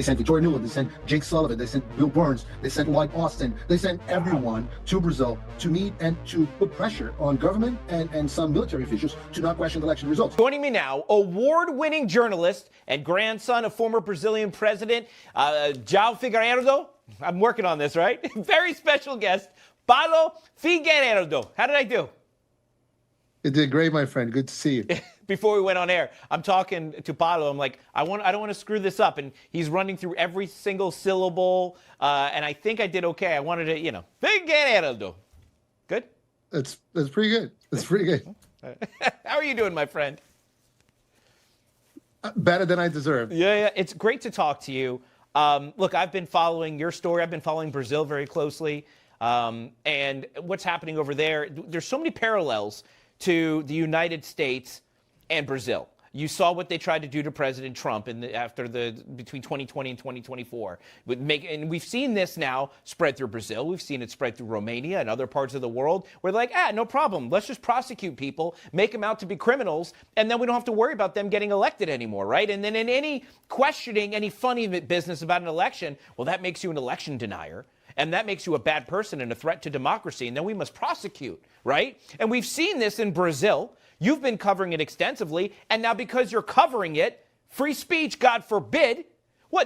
They sent Victoria Nuland, they sent Jake Sullivan, they sent Bill Burns, they sent Lloyd Austin, they sent everyone to Brazil to meet and to put pressure on government and some military officials to not question the election results. Joining me now, award-winning journalist and grandson of former Brazilian President João Figueiredo. I'm working on this, right? Very special guest, Paulo Figueiredo. How did I do? You did great, my friend. Good to see you. Before we went on air, I'm talking to Paulo. I'm like, I don't want to screw this up. And he's running through every single syllable. And I think I did okay. I wanted to, Figueiredo. Good? That's pretty good. That's pretty good. How are you doing, my friend? Better than I deserve. Yeah. It's great to talk to you. Look, I've been following your story. I've been following Brazil very closely. And what's happening over there. There's so many parallels to the United States and Brazil. You saw what they tried to do to President Trump between 2020 and 2024. And we've seen this now spread through Brazil. We've seen it spread through Romania and other parts of the world where they're like, no problem. Let's just prosecute people, make them out to be criminals, and then we don't have to worry about them getting elected anymore, right? And then in any questioning, any funny business about an election, well, that makes you an election denier. And that makes you a bad person and a threat to democracy. And then we must prosecute, right? And we've seen this in Brazil. You've been covering it extensively. And now because you're covering it, free speech, God forbid,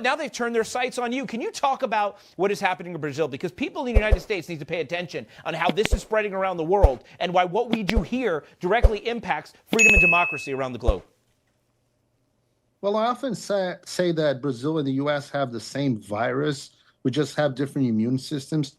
now they've turned their sights on you. Can you talk about what is happening in Brazil? Because people in the United States need to pay attention on how this is spreading around the world and why what we do here directly impacts freedom and democracy around the globe. Well, I often say that Brazil and the U.S. have the same virus. We just have different immune systems.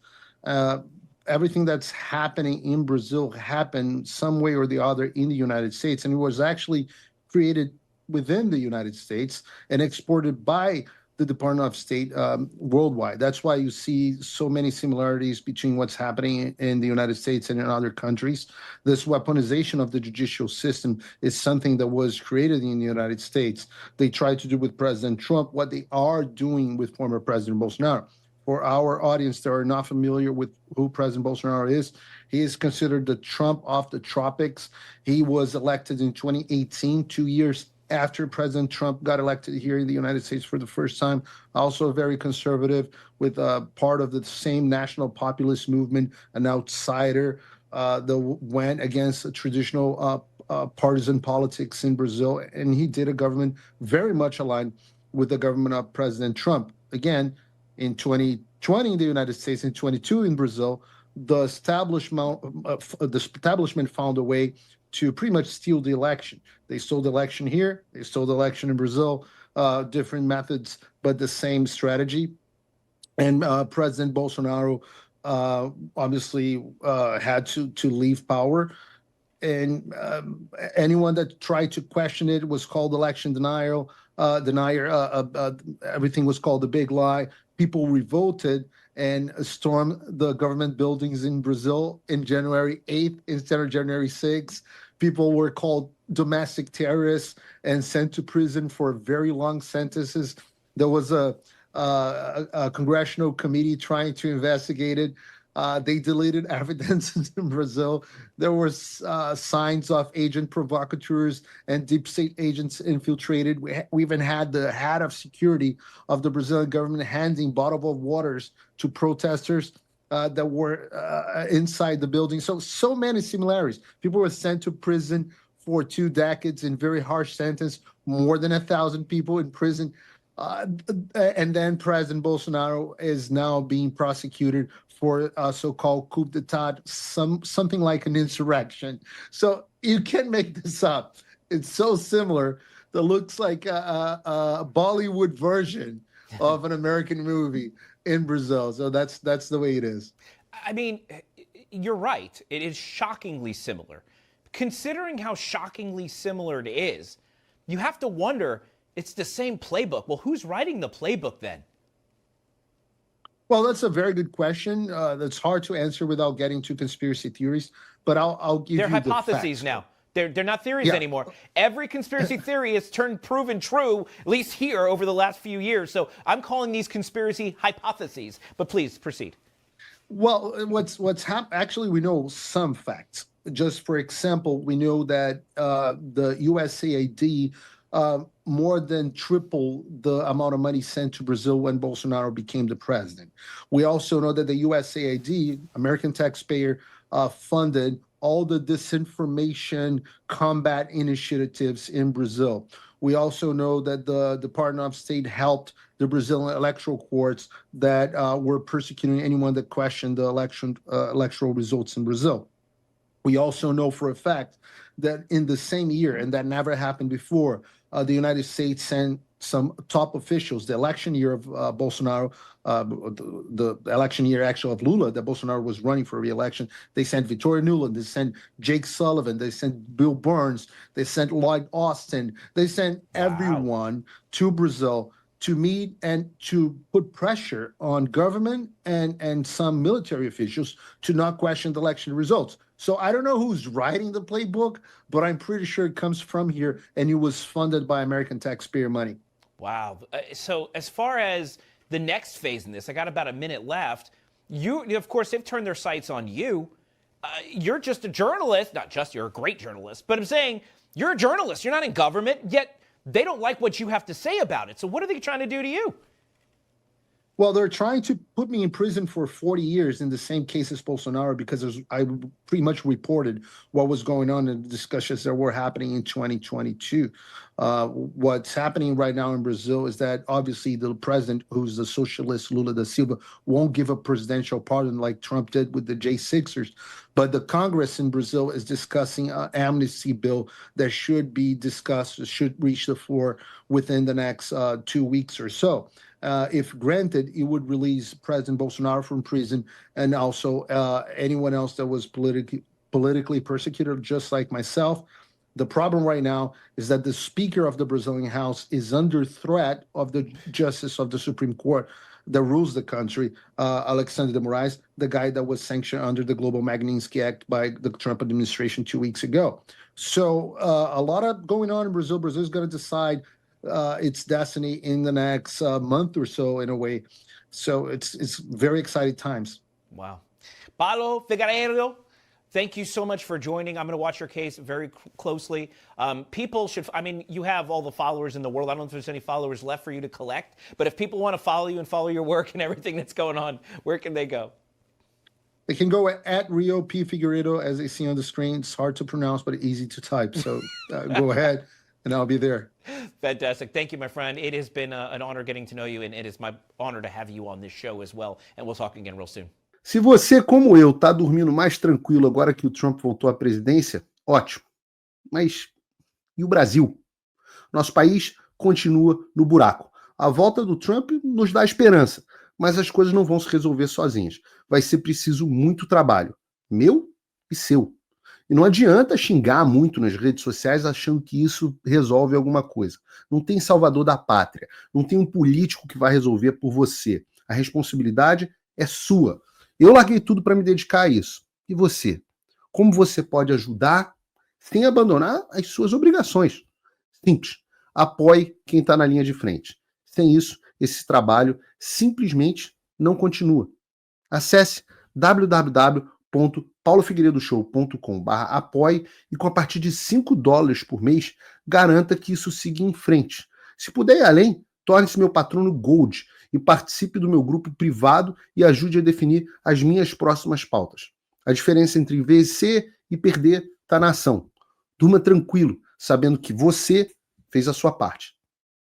Everything that's happening in Brazil happened some way or the other in the United States, and it was actually created within the United States and exported by the Department of State worldwide. That's why you see so many similarities between what's happening in the United States and in other countries. This weaponization of the judicial system is something that was created in the United States. They tried to do with President Trump what they are doing with former President Bolsonaro. For our audience that are not familiar with who President Bolsonaro is, he is considered the Trump of the tropics. He was elected in 2018, 2 years after President Trump got elected here in the United States for the first time. Also very conservative, with part of the same national populist movement, an outsider that went against traditional partisan politics in Brazil. And he did a government very much aligned with the government of President Trump. Again, in 2020 in the United States, in 22 in Brazil, the establishment found a way to pretty much steal the election. They stole the election here, they stole the election in Brazil, different methods, but the same strategy. And President Bolsonaro obviously had to leave power. And anyone that tried to question it was called election denier. Everything was called a big lie. People revolted and stormed the government buildings in Brazil in January 8th instead of January 6th. People were called domestic terrorists and sent to prison for very long sentences. There was a congressional committee trying to investigate it. They deleted evidence in Brazil. There were signs of agent provocateurs and deep state agents infiltrated. We even had the head of security of the Brazilian government handing bottles of waters to protesters that were inside the building. So many similarities. People were sent to prison for 2 decades in very harsh sentence, more than 1,000 people in prison. And then President Bolsonaro is now being prosecuted for a so-called coup d'etat, something like an insurrection. So you can't make this up. It's so similar that looks like a Bollywood version of an American movie in Brazil. So that's the way it is. I mean, you're right. It is shockingly similar. Considering how shockingly similar it is, you have to wonder, it's the same playbook. Well, who's writing the playbook then? Well, that's a very good question. That's hard to answer without getting to conspiracy theories, but I'll give you the facts. They're hypotheses now. They're not theories anymore. Every conspiracy theory has turned proven true, at least here over the last few years. So I'm calling these conspiracy hypotheses. But please proceed. Well, what's happened? Actually, we know some facts. Just for example, we know that the USAID more than triple the amount of money sent to Brazil when Bolsonaro became the president. We also know that the USAID, American taxpayer, funded all the disinformation combat initiatives in Brazil. We also know that the Department of State helped the Brazilian electoral courts that were persecuting anyone that questioned the electoral results in Brazil. We also know for a fact that in the same year, and that never happened before, the United States sent some top officials, the election year of Bolsonaro, the election year actually of Lula, that Bolsonaro was running for re-election. They sent Victoria Nuland, they sent Jake Sullivan, they sent Bill Burns, they sent Lloyd Austin, they sent everyone to Brazil to meet and to put pressure on government and some military officials to not question the election results. So I don't know who's writing the playbook, but I'm pretty sure it comes from here, and it was funded by American taxpayer money. Wow. So as far as the next phase in this, I got about a minute left. You of course, they've turned their sights on you. You're just a journalist. Not just, you're a great journalist. But I'm saying you're a journalist. You're not in government, yet they don't like what you have to say about it. So what are they trying to do to you? Well, they're trying to put me in prison for 40 years in the same case as Bolsonaro because I pretty much reported what was going on in the discussions that were happening in 2022. What's happening right now in Brazil is that obviously the president, who's the socialist Lula da Silva, won't give a presidential pardon like Trump did with the J6ers. But the Congress in Brazil is discussing an amnesty bill that should be discussed, should reach the floor within the next 2 weeks or so. If granted, it would release President Bolsonaro from prison and also anyone else that was politically persecuted, just like myself. The problem right now is that the Speaker of the Brazilian House is under threat of the Justice of the Supreme Court that rules the country, Alexandre de Moraes, the guy that was sanctioned under the Global Magnitsky Act by the Trump administration 2 weeks ago. So a lot of going on in Brazil. Brazil is going to decide its destiny in the next month or so, in a way. So it's very exciting times. Wow. Paulo Figueiredo, thank you so much for joining. I'm going to watch your case very closely. People should, I mean, you have all the followers in the world. I don't know if there's any followers left for you to collect, but if people want to follow you and follow your work and everything that's going on, where can they go? They can go at Rio P. Figueiredo, as they see on the screen. It's hard to pronounce, but easy to type. So go ahead, and I'll be there. Fantastic. Thank you, my friend. It has been an honor getting to know you, and it is my honor to have you on this show as well. And we'll talk again real soon. Se você, como eu, tá dormindo mais tranquilo agora que o Trump voltou à presidência, ótimo. Mas e o Brasil? Nosso país continua no buraco. A volta do Trump nos dá esperança, mas as coisas não vão se resolver sozinhas. Vai ser preciso muito trabalho, meu e seu. E não adianta xingar muito nas redes sociais achando que isso resolve alguma coisa. Não tem salvador da pátria. Não tem um político que vai resolver por você. A responsabilidade é sua. Eu larguei tudo para me dedicar a isso. E você? Como você pode ajudar sem abandonar as suas obrigações? Simples. Apoie quem está na linha de frente. Sem isso, esse trabalho simplesmente não continua. Acesse www.paulofigueiredoshow.com/apoie e com a partir de $5 por mês, garanta que isso siga em frente. Se puder ir além, torne-se meu patrono Gold e participe do meu grupo privado e ajude a definir as minhas próximas pautas. A diferença entre vencer e perder está na ação. Durma tranquilo, sabendo que você fez a sua parte.